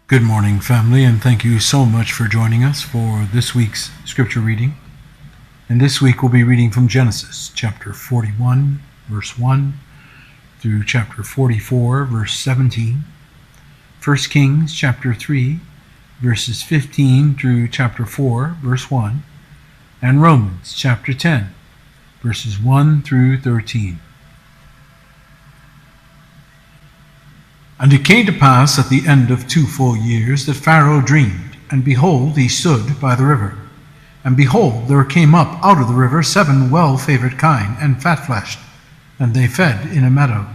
Good morning, family, and thank you so much for joining us for this week's scripture reading. And this week we'll be reading from Genesis chapter 41, verse 1, through chapter 44, verse 17, 1 Kings chapter 3, verses 15 through chapter 4, verse 1, and Romans chapter 10, verses 1 through 13. And it came to pass at the end of 2 full years that Pharaoh dreamed, and behold, he stood by the river. And behold, there came up out of the river 7 well-favored kine, and fat-fleshed, and they fed in a meadow.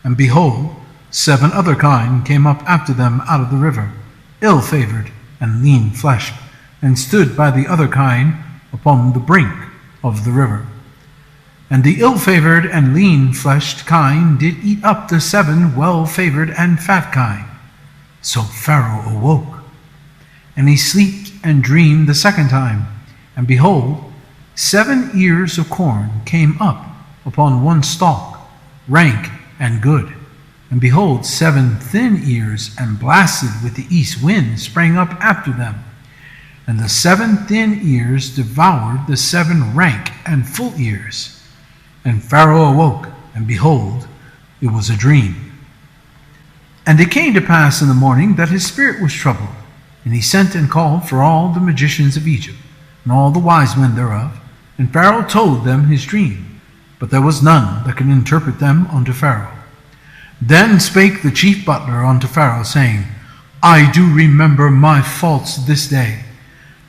And behold, 7 other kine came up after them out of the river, ill-favored and lean-fleshed, and stood by the other kine upon the brink of the river. And the ill-favored and lean-fleshed kine did eat up the 7 well-favored and fat kine. So Pharaoh awoke, and he slept and dreamed the second time. And behold, 7 ears of corn came up upon one stalk, rank and good. And behold, 7 thin ears and blasted with the east wind sprang up after them. And the 7 thin ears devoured the 7 rank and full ears. And Pharaoh awoke, and behold, it was a dream. And it came to pass in the morning that his spirit was troubled, and he sent and called for all the magicians of Egypt, and all the wise men thereof. And Pharaoh told them his dream, but there was none that could interpret them unto Pharaoh. Then spake the chief butler unto Pharaoh, saying, I do remember my faults this day.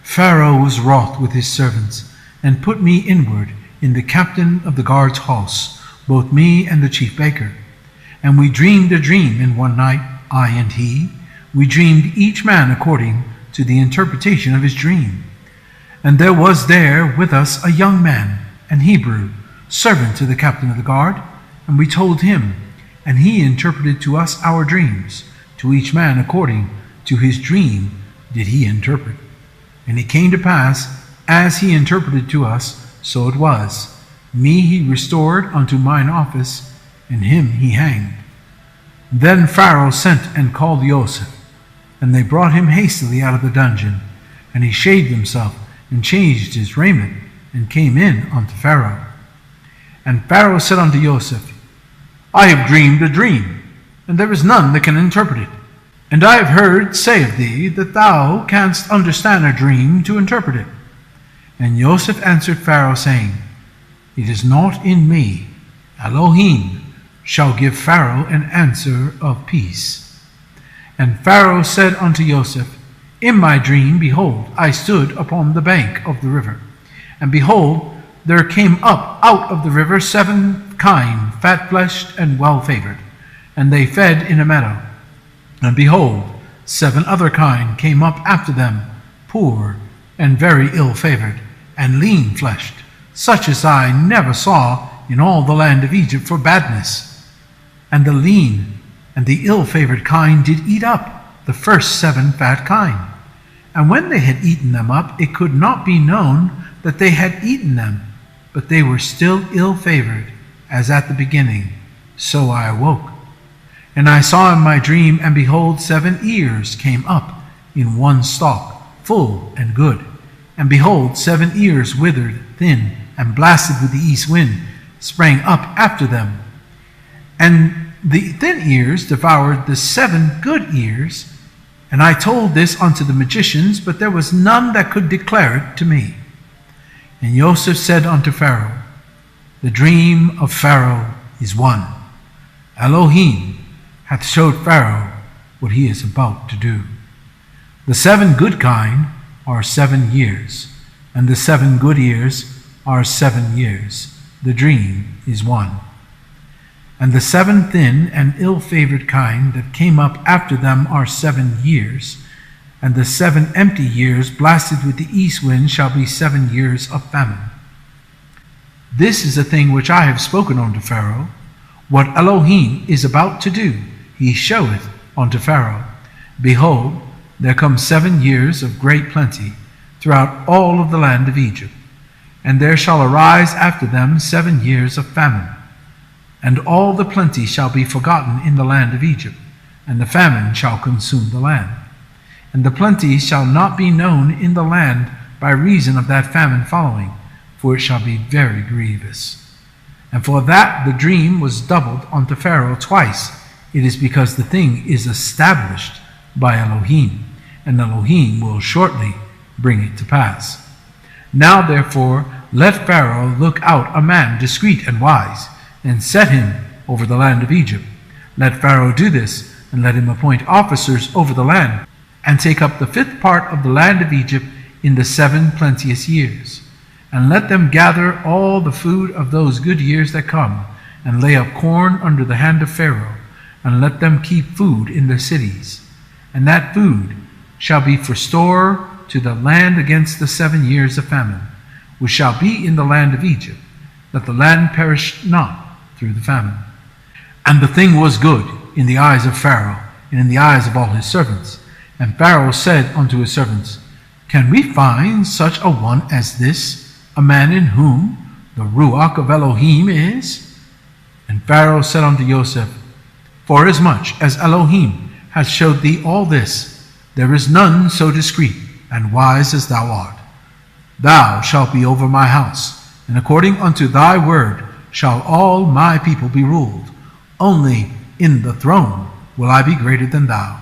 Pharaoh was wroth with his servants, and put me inward in the captain of the guard's house, both me and the chief baker. And we dreamed a dream in one night, I and he. We dreamed each man according to the interpretation of his dream. And there was there with us a young man, an Hebrew, servant to the captain of the guard. And we told him, and he interpreted to us our dreams. To each man according to his dream did he interpret. And it came to pass, as he interpreted to us, so it was. Me he restored unto mine office, and him he hanged. Then Pharaoh sent and called Joseph, and they brought him hastily out of the dungeon. And he shaved himself, and changed his raiment, and came in unto Pharaoh. And Pharaoh said unto Joseph, I have dreamed a dream, and there is none that can interpret it. And I have heard say of thee that thou canst understand a dream to interpret it. And Joseph answered Pharaoh, saying, It is not in me. Elohim shall give Pharaoh an answer of peace. And Pharaoh said unto Joseph, In my dream, behold, I stood upon the bank of the river. And behold, there came up out of the river 7 kine, fat-fleshed and well-favored, and they fed in a meadow. And behold, 7 other kine came up after them, poor and very ill-favored, and lean-fleshed, such as I never saw in all the land of Egypt for badness. And the lean and the ill-favored kine did eat up the first 7 fat kine. And when they had eaten them up, it could not be known that they had eaten them, but they were still ill-favored, as at the beginning. So I awoke. And I saw in my dream, and behold, 7 ears came up in one stalk, full and good. And behold, 7 ears withered, thin, and blasted with the east wind, sprang up after them. And the thin ears devoured the 7 good ears. And I told this unto the magicians, but there was none that could declare it to me. And Joseph said unto Pharaoh, The dream of Pharaoh is one. Elohim hath showed Pharaoh what he is about to do. The 7 good kine are 7 years, and the 7 good ears are 7 years. The dream is one. And the 7 thin and ill-favored kine that came up after them are 7 years, and the 7 empty years blasted with the east wind shall be 7 years of famine. This is a thing which I have spoken unto Pharaoh. What Elohim is about to do, he showeth unto Pharaoh. Behold, there come 7 years of great plenty throughout all of the land of Egypt, and there shall arise after them 7 years of famine. And all the plenty shall be forgotten in the land of Egypt, and the famine shall consume the land. And the plenty shall not be known in the land by reason of that famine following, for it shall be very grievous. And for that the dream was doubled unto Pharaoh twice, it is because the thing is established by Elohim, and Elohim will shortly bring it to pass. Now therefore let Pharaoh look out a man discreet and wise, and set him over the land of Egypt. Let Pharaoh do this, and let him appoint officers over the land, and take up the 5th part of the land of Egypt in the 7 plenteous years. And let them gather all the food of those good years that come, and lay up corn under the hand of Pharaoh, and let them keep food in their cities. And that food shall be for store to the land against the 7 years of famine, which shall be in the land of Egypt, that the land perish not through the famine. And the thing was good in the eyes of Pharaoh, and in the eyes of all his servants. And Pharaoh said unto his servants, Can we find such a one as this, a man in whom the Ruach of Elohim is? And Pharaoh said unto Joseph, Forasmuch as Elohim hath showed thee all this, there is none so discreet and wise as thou art. Thou shalt be over my house, and according unto thy word shall all my people be ruled. Only in the throne will I be greater than thou.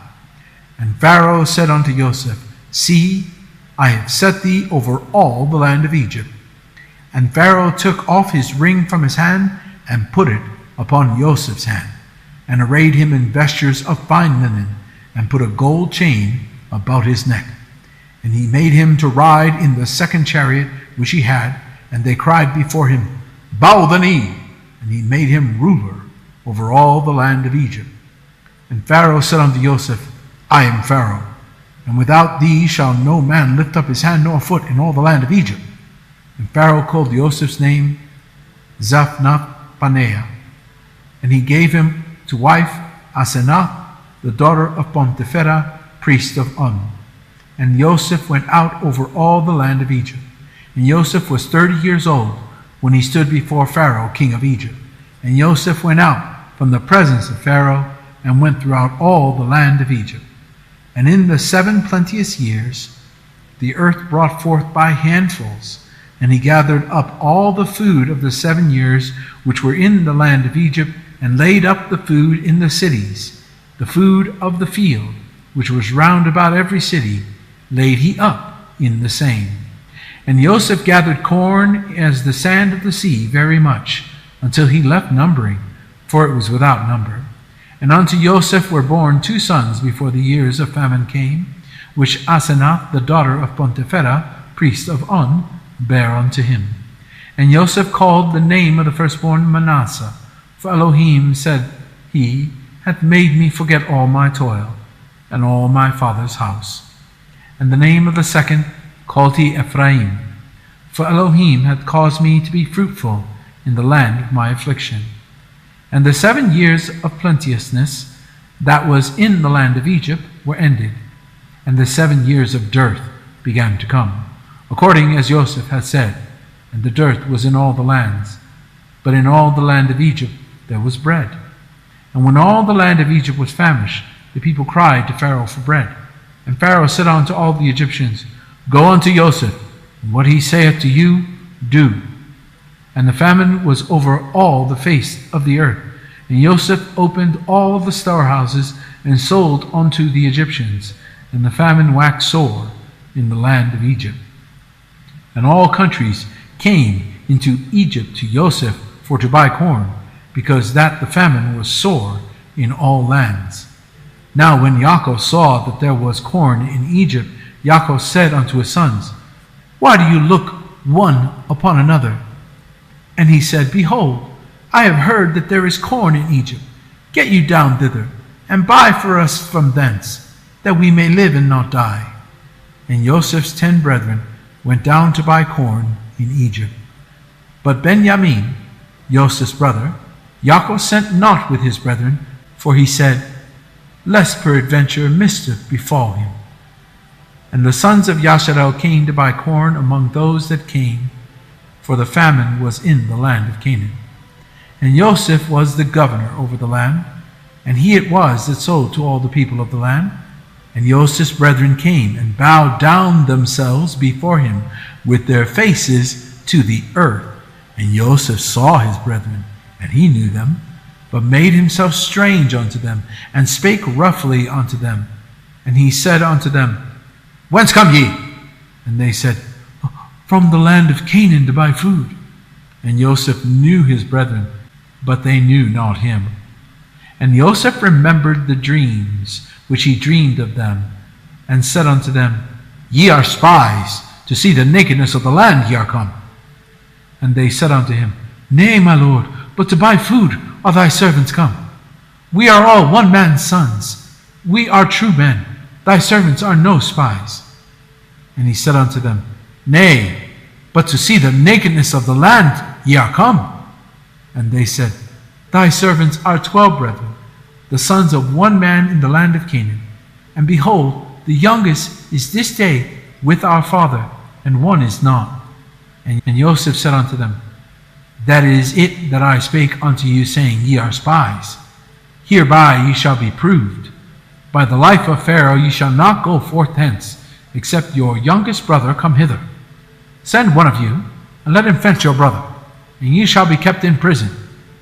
And Pharaoh said unto Joseph, See, I have set thee over all the land of Egypt. And Pharaoh took off his ring from his hand, and put it upon Joseph's hand, and arrayed him in vestures of fine linen, and put a gold chain about his neck. And he made him to ride in the 2nd chariot which he had, and they cried before him, Bow the knee! And he made him ruler over all the land of Egypt. And Pharaoh said unto Joseph, I am Pharaoh, and without thee shall no man lift up his hand nor foot in all the land of Egypt. And Pharaoh called Joseph's name Zaphnath-Paneah, and he gave him to wife Asenath, the daughter of Potiphera, priest of On. And Joseph went out over all the land of Egypt. And Joseph was 30 years old when he stood before Pharaoh, king of Egypt. And Joseph went out from the presence of Pharaoh, and went throughout all the land of Egypt. And in the 7 plenteous years the earth brought forth by handfuls, and he gathered up all the food of the 7 years which were in the land of Egypt, and laid up the food in the cities. The food of the field, which was round about every city, laid he up in the same. And Joseph gathered corn as the sand of the sea very much, until he left numbering, for it was without number. And unto Joseph were born 2 sons before the years of famine came, which Asenath, the daughter of Potiphera, priest of On, bare unto him. And Joseph called the name of the firstborn Manasseh, for Elohim, said he, hath made me forget all my toil, and all my father's house. And the name of the second called he Ephraim, for Elohim hath caused me to be fruitful in the land of my affliction. And the 7 years of plenteousness that was in the land of Egypt were ended, and the 7 years of dearth began to come, according as Joseph had said, and the dearth was in all the lands. But in all the land of Egypt there was bread. And when all the land of Egypt was famished, the people cried to Pharaoh for bread. And Pharaoh said unto all the Egyptians, Go unto Joseph, and what he saith to you, do. And the famine was over all the face of the earth. And Joseph opened all the storehouses, and sold unto the Egyptians. And the famine waxed sore in the land of Egypt. And all countries came into Egypt to Joseph for to buy corn, because that the famine was sore in all lands. Now when Yaakov saw that there was corn in Egypt, Yaakov said unto his sons, Why do you look one upon another? And he said, Behold, I have heard that there is corn in Egypt. Get you down thither, and buy for us from thence, that we may live and not die. And Joseph's 10 brethren went down to buy corn in Egypt. But Benjamin, Joseph's brother, Yaakov sent not with his brethren, for he said, Lest peradventure mischief befall him. And the sons of Yasharel came to buy corn among those that came, for the famine was in the land of Canaan. And Joseph was the governor over the land. And he it was that sold to all the people of the land. And Joseph's brethren came and bowed down themselves before him with their faces to the earth. And Joseph saw his brethren, and he knew them, but made himself strange unto them, and spake roughly unto them. And he said unto them, Whence come ye? And they said, From the land of Canaan to buy food. And Joseph knew his brethren, but they knew not him. And Joseph remembered the dreams which he dreamed of them, and said unto them, Ye are spies, to see the nakedness of the land ye are come. And they said unto him, Nay, my lord, but to buy food are thy servants come. We are all one man's sons. We are true men. Thy servants are no spies. And he said unto them, Nay, but to see the nakedness of the land ye are come. And they said, Thy servants are 12 brethren, the sons of one man in the land of Canaan. And behold, the youngest is this day with our father, and one is not. And Joseph said unto them, That is it that I spake unto you, saying, Ye are spies. Hereby ye shall be proved. By the life of Pharaoh ye shall not go forth hence, except your youngest brother come hither. Send one of you, and let him fetch your brother, and ye shall be kept in prison,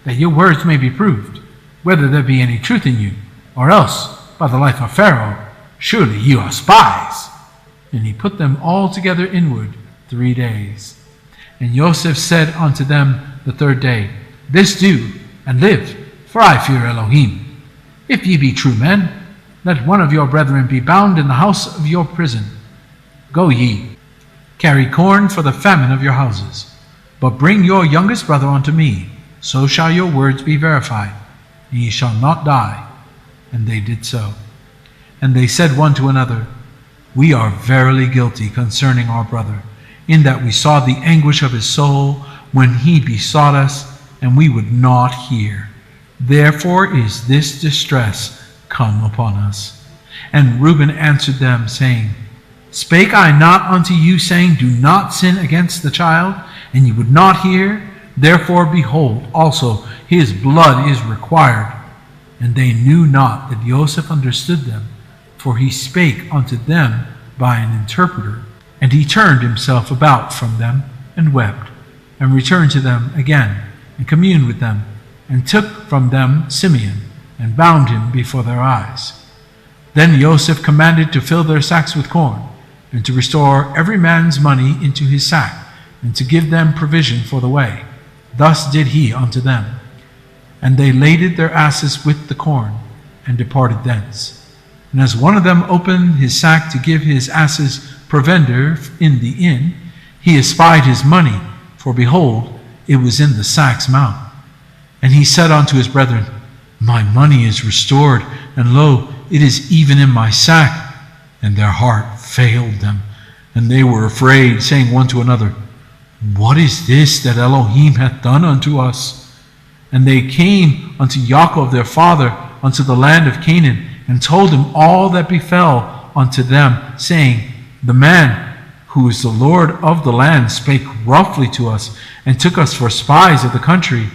that your words may be proved, whether there be any truth in you, or else, by the life of Pharaoh, surely you are spies. And he put them all together inward 3 days. And Joseph said unto them the third day, This do, and live, for I fear Elohim. If ye be true men, let one of your brethren be bound in the house of your prison. Go ye, carry corn for the famine of your houses, but bring your youngest brother unto me, so shall your words be verified, and ye shall not die. And they did so. And they said one to another, We are verily guilty concerning our brother, in that we saw the anguish of his soul when he besought us, and we would not hear. Therefore is this distress come upon us. And Reuben answered them, saying, Spake I not unto you, saying, Do not sin against the child, and ye would not hear? Therefore, behold, also his blood is required. And they knew not that Joseph understood them, for he spake unto them by an interpreter. And he turned himself about from them, and wept, and returned to them again, and communed with them, and took from them Simeon, and bound him before their eyes. Then Joseph commanded to fill their sacks with corn, and to restore every man's money into his sack, and to give them provision for the way. Thus did he unto them. And they laded their asses with the corn, and departed thence. And as one of them opened his sack to give his asses provender in the inn, he espied his money, for behold, it was in the sack's mouth. And he said unto his brethren, My money is restored, and lo, it is even in my sack. And their heart failed them, and they were afraid, saying one to another, What is this that Elohim hath done unto us? And they came unto Yaakov their father, unto the land of Canaan, and told him all that befell unto them, saying, The man who is the Lord of the land spake roughly to us, and took us for spies of the country.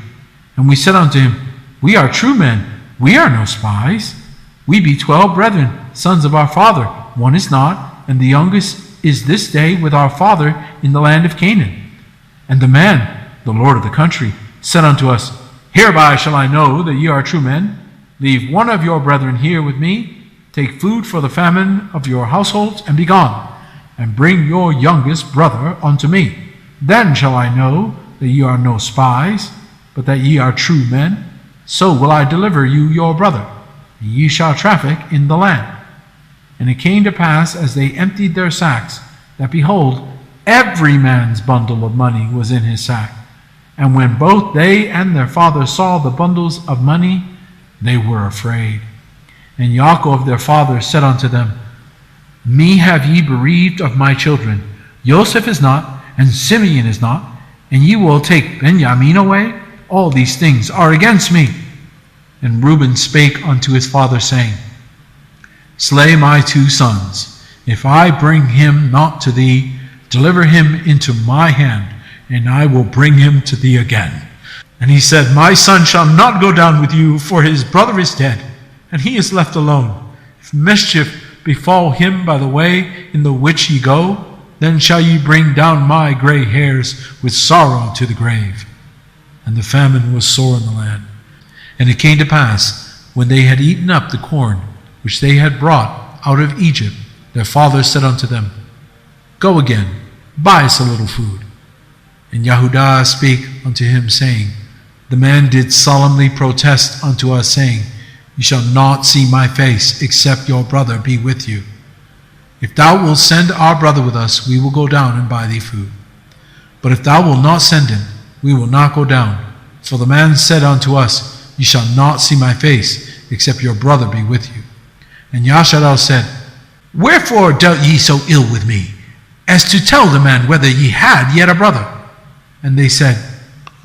And we said unto him, We are true men, we are no spies. We be 12 brethren, sons of our father. One is not, and the youngest is this day with our father in the land of Canaan. And the man, the Lord of the country, said unto us, Hereby shall I know that ye are true men. Leave one of your brethren here with me. Take food for the famine of your households, and be gone. And bring your youngest brother unto me. Then shall I know that ye are no spies, but that ye are true men. So will I deliver you your brother, and ye shall traffic in the land. And it came to pass, as they emptied their sacks, that behold, every man's bundle of money was in his sack. And when both they and their father saw the bundles of money, they were afraid. And Yaakov their father said unto them, Me have ye bereaved of my children. Joseph is not, and Simeon is not, and ye will take Benjamin away? All these things are against me. And Reuben spake unto his father, saying, Slay my 2 sons. If I bring him not to thee, deliver him into my hand, and I will bring him to thee again. And he said, My son shall not go down with you, for his brother is dead. and he is left alone. If mischief befall him by the way in the which ye go, then shall ye bring down my gray hairs with sorrow to the grave. And the famine was sore in the land. And it came to pass, when they had eaten up the corn which they had brought out of Egypt, their father said unto them, Go again, buy us a little food. And Yehudah spake unto him, saying, The man did solemnly protest unto us, saying, You shall not see my face, except your brother be with you. If thou wilt send our brother with us, we will go down and buy thee food. But if thou wilt not send him, we will not go down. For the man said unto us, Ye shall not see my face, except your brother be with you. And Yasharal said, Wherefore dealt ye so ill with me, as to tell the man whether ye had yet a brother? And they said,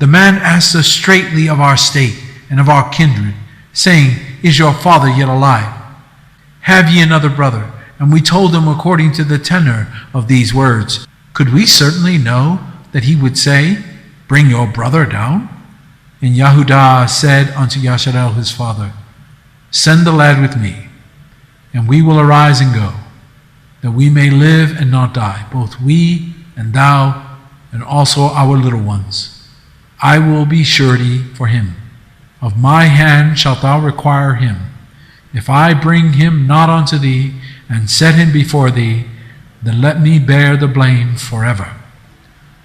The man asked us straitly of our state and of our kindred, saying, Is your father yet alive? Have ye another brother? And we told him according to the tenor of these words. Could we certainly know that he would say, Bring your brother down? And Yehudah said unto Yasharel his father, Send the lad with me, and we will arise and go, that we may live and not die, both we and thou, and also our little ones. I will be surety for him. Of my hand shalt thou require him. If I bring him not unto thee, and set him before thee, then let me bear the blame forever.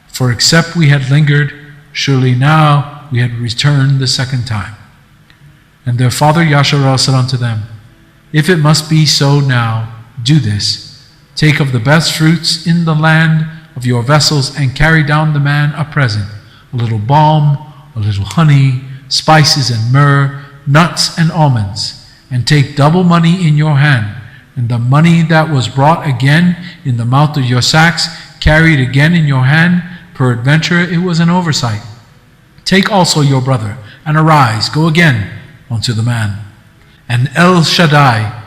For except we had lingered, surely now we had returned the second time. And their father Yasharel said unto them, If it must be so now, do this. Take of the best fruits in the land of your vessels, and carry down the man a present, a little balm, a little honey, spices and myrrh, nuts and almonds, and take double money in your hand, and the money that was brought again in the mouth of your sacks, carried again in your hand, peradventure it was an oversight. Take also your brother, and arise, go again unto the man. And El Shaddai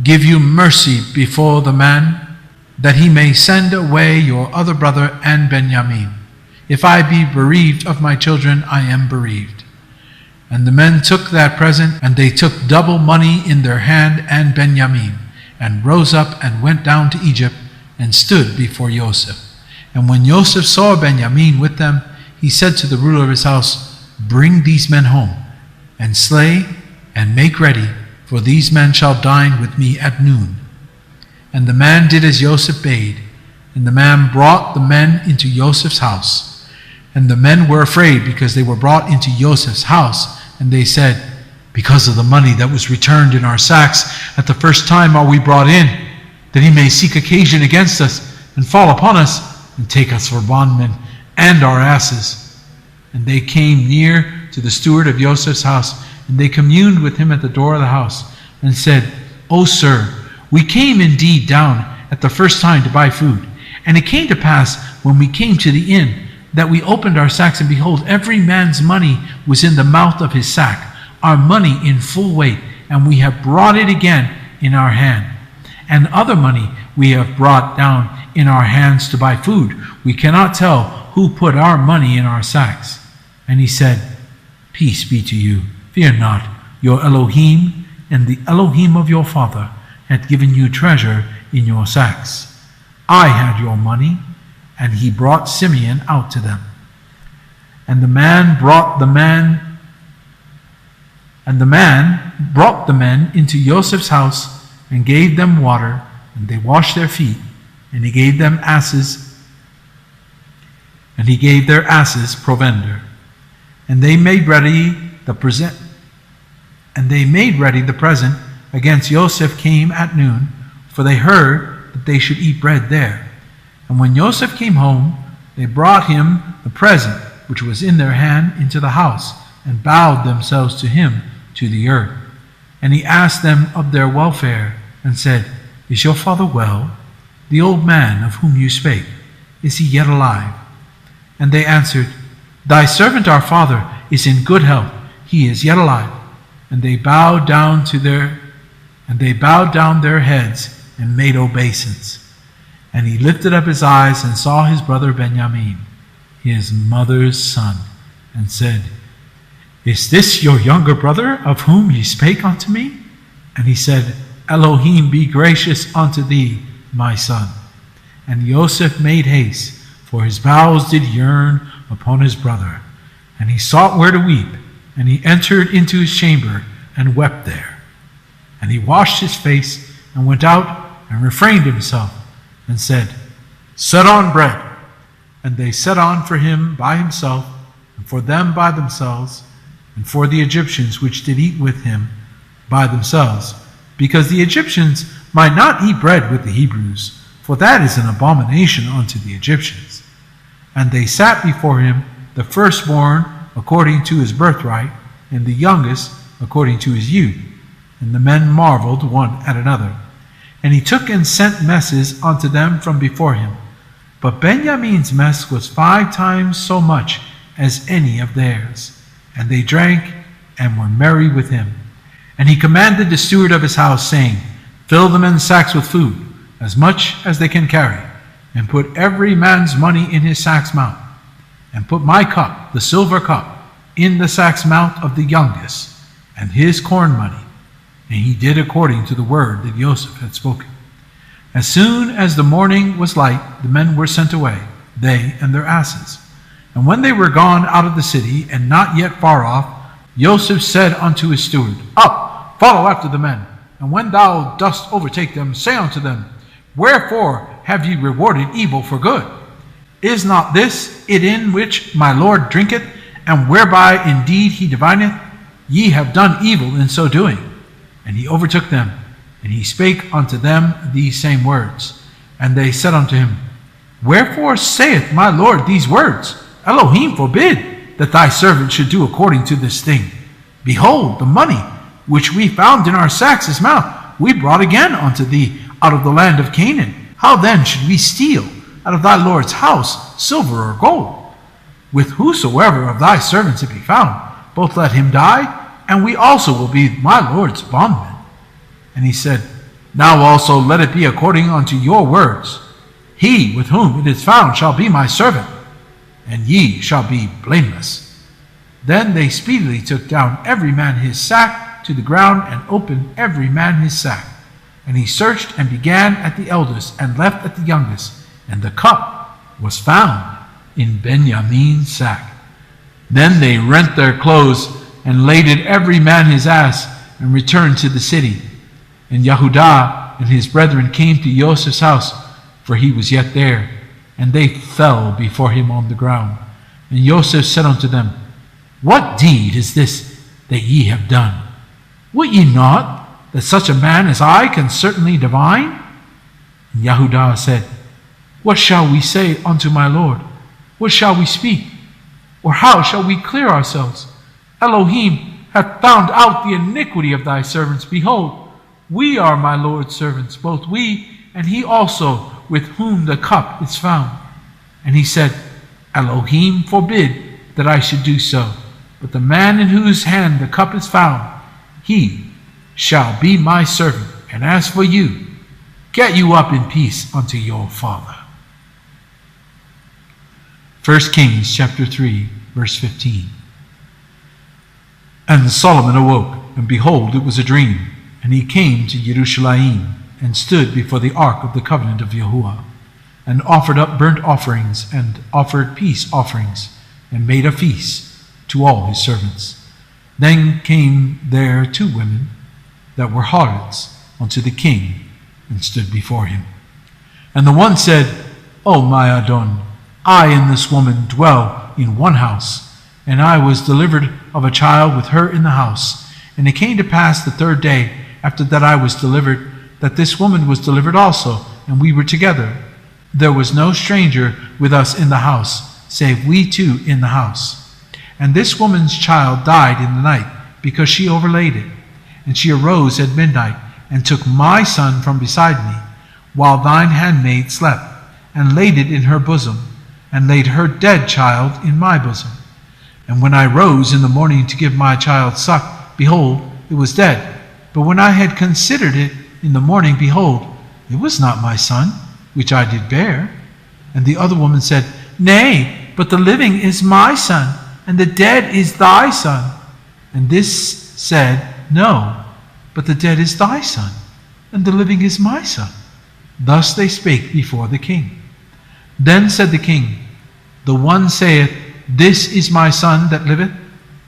give you mercy before the man, that he may send away your other brother and Benjamin. If I be bereaved of my children, I am bereaved. And the men took that present, and they took double money in their hand and Benjamin, and rose up and went down to Egypt, and stood before Joseph. And when Joseph saw Benjamin with them, he said to the ruler of his house, Bring these men home, and slay, and make ready, for these men shall dine with me at noon. And the man did as Joseph bade, and the man brought the men into Joseph's house. And the men were afraid, because they were brought into Joseph's house, and they said, Because of the money that was returned in our sacks at the first time are we brought in, that he may seek occasion against us, and fall upon us, and take us for bondmen, and our asses. And they came near to the steward of Joseph's house, and they communed with him at the door of the house, and said, O sir, we came indeed down at the first time to buy food. And it came to pass, when we came to the inn, that we opened our sacks, and behold, every man's money was in the mouth of his sack, our money in full weight, and we have brought it again in our hand. And other money we have brought down in our hands to buy food. We cannot tell who put our money in our sacks. And he said, Peace be to you. Fear not. Your Elohim and the Elohim of your father hath given you treasure in your sacks. I had your money. And he brought Simeon out to them. And the man brought the men into Joseph's house, and gave them water, and they washed their feet, and he gave them asses, and he gave their asses provender. And they made ready the present against Joseph came at noon, for they heard that they should eat bread there. And when Joseph came home, they brought him the present which was in their hand into the house, and bowed themselves to him to the earth. And he asked them of their welfare, and said, Is your father well? The old man of whom you spake, is he yet alive? And they answered, Thy servant our father is in good health, he is yet alive. And they bowed down their heads, and made obeisance. And he lifted up his eyes, and saw his brother Benjamin, his mother's son, and said, Is this your younger brother, of whom ye spake unto me? And he said, Elohim be gracious unto thee, my son. And Joseph made haste, for his bowels did yearn upon his brother. And he sought where to weep, and he entered into his chamber, and wept there. And he washed his face, and went out, and refrained himself, and said, Set on bread. And they set on for him by himself, and for them by themselves, and for the Egyptians which did eat with him by themselves, because the Egyptians might not eat bread with the Hebrews, for that is an abomination unto the Egyptians. And they sat before him, the firstborn according to his birthright, and the youngest according to his youth. And the men marveled one at another. And he took and sent messes unto them from before him. But Benjamin's mess was 5 times so much as any of theirs. And they drank and were merry with him. And he commanded the steward of his house, saying, Fill the men's sacks with food, as much as they can carry, and put every man's money in his sack's mouth. And put my cup, the silver cup, in the sack's mouth of the youngest, and his corn money. And he did according to the word that Joseph had spoken. As soon as the morning was light, the men were sent away, they and their asses. And when they were gone out of the city, and not yet far off, Joseph said unto his steward, Up, follow after the men, and when thou dost overtake them, say unto them, Wherefore have ye rewarded evil for good? Is not this it in which my Lord drinketh, and whereby indeed he divineth? Ye have done evil in so doing. And he overtook them, and he spake unto them these same words. And they said unto him, Wherefore saith my Lord these words? Elohim forbid that thy servant should do according to this thing. Behold, the money which we found in our sacks' is mouth, we brought again unto thee out of the land of Canaan. How then should we steal out of thy Lord's house silver or gold? With whosoever of thy servants it be found, both let him die, and we also will be my Lord's bondmen. And he said, Now also let it be according unto your words. He with whom it is found shall be my servant, and ye shall be blameless. Then they speedily took down every man his sack to the ground, and opened every man his sack. And he searched and began at the eldest, and left at the youngest, and the cup was found in Benjamin's sack. Then they rent their clothes, and laded every man his ass, and returned to the city. And Yehudah and his brethren came to Joseph's house, for he was yet there, and they fell before him on the ground. And Joseph said unto them, What deed is this that ye have done? Wot ye not that such a man as I can certainly divine? And Yehudah said, What shall we say unto my Lord? What shall we speak? Or how shall we clear ourselves? Elohim hath found out the iniquity of thy servants. Behold, we are my Lord's servants, both we and he also with whom the cup is found. And he said, Elohim forbid that I should do so. But the man in whose hand the cup is found, he shall be my servant. And as for you, get you up in peace unto your father. 1 Kings chapter 3, verse 15. And Solomon awoke, and behold, it was a dream. And he came to Jerusalem, and stood before the ark of the covenant of Yahuwah, and offered up burnt offerings, and offered peace offerings, and made a feast to all his servants. Then came there 2 women that were harlots unto the king, and stood before him. And the one said, O my Adon, I and this woman dwell in one house, and I was delivered of a child with her in the house. And it came to pass the 3rd day after that I was delivered, that this woman was delivered also, and we were together. There was no stranger with us in the house, save we 2 in the house. And this woman's child died in the night, because she overlaid it. And she arose at midnight, and took my son from beside me, while thine handmaid slept, and laid it in her bosom, and laid her dead child in my bosom. And when I rose in the morning to give my child suck, behold, it was dead. But when I had considered it in the morning, behold, it was not my son, which I did bear. And the other woman said, Nay, but the living is my son, and the dead is thy son. And this said, No, but the dead is thy son, and the living is my son. Thus they spake before the king. Then said the king, The one saith, This is my son that liveth,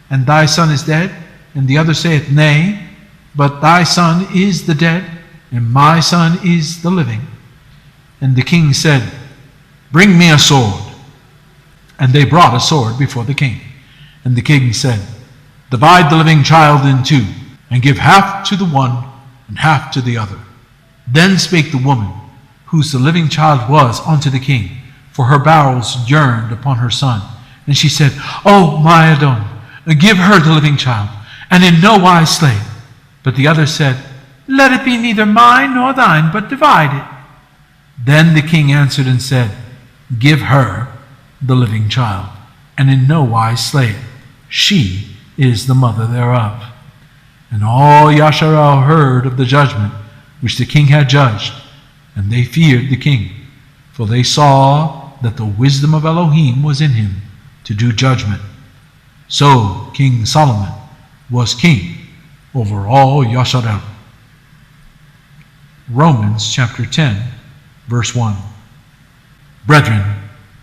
and thy son is dead. And the other saith, Nay, but thy son is the dead, and my son is the living. And the king said, Bring me a sword. And they brought a sword before the king. And the king said, Divide the living child in two, and give half to the one and half to the other. Then spake the woman, whose the living child was, unto the king, for her bowels yearned upon her son. And she said, O my Adon, give her the living child, and in no wise slay it. But the other said, Let it be neither mine nor thine, but divide it. Then the king answered and said, Give her the living child, and in no wise slay it. She is the mother thereof. And all Yasharal heard of the judgment which the king had judged, and they feared the king, for they saw that the wisdom of Elohim was in him to do judgment. So King Solomon was king over all Yasharal. Romans chapter 10, verse 1. Brethren,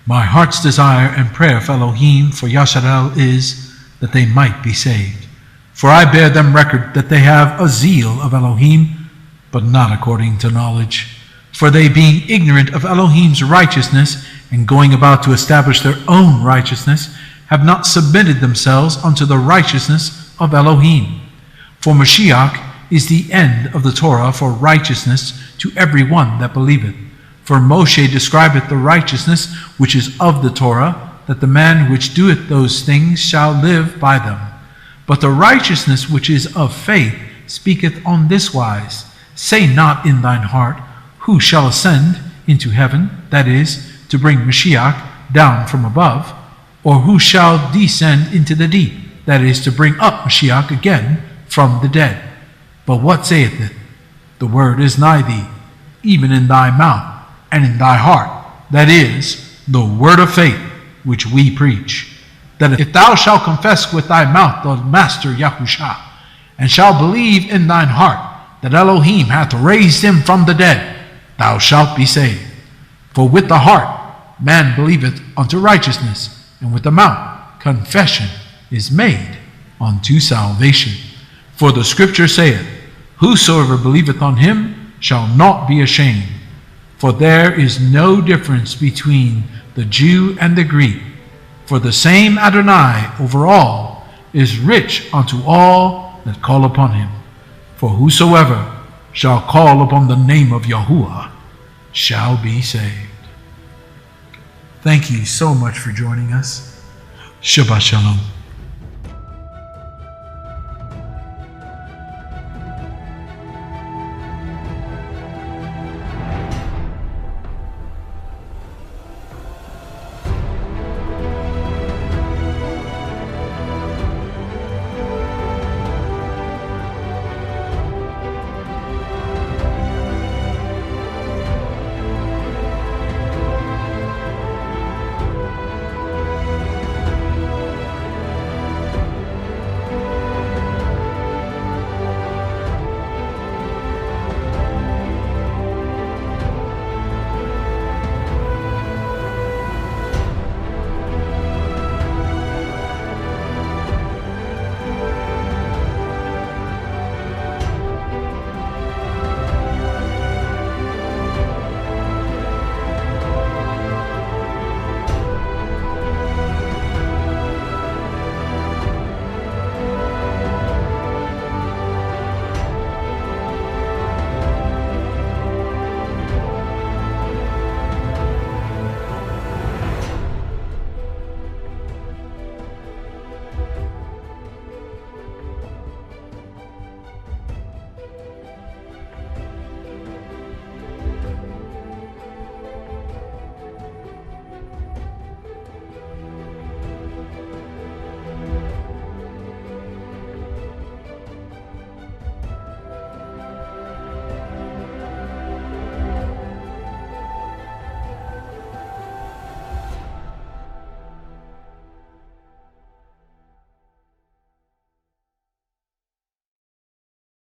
my heart's desire and prayer for Elohim for Yasharal is that they might be saved. For I bear them record that they have a zeal of Elohim, but not according to knowledge. For they, being ignorant of Elohim's righteousness, and going about to establish their own righteousness, have not submitted themselves unto the righteousness of Elohim. For Mashiach is the end of the Torah for righteousness to every one that believeth. For Moshe describeth the righteousness which is of the Torah, that the man which doeth those things shall live by them. But the righteousness which is of faith speaketh on this wise, Say not in thine heart, Who shall ascend into heaven, that is, to bring Mashiach down from above, or who shall descend into the deep, that is, to bring up Mashiach again from the dead. But what saith it? The word is nigh thee, even in thy mouth and in thy heart, that is, the word of faith which we preach. That if thou shalt confess with thy mouth the Master Yahusha, and shalt believe in thine heart that Elohim hath raised him from the dead, thou shalt be saved. For with the heart man believeth unto righteousness, and with the mouth confession is made unto salvation. For the scripture saith, Whosoever believeth on him shall not be ashamed. For there is no difference between the Jew and the Greek. For the same Adonai over all is rich unto all that call upon him. For whosoever shall call upon the name of Yahuwah shall be saved. Thank you so much for joining us. Shabbat Shalom.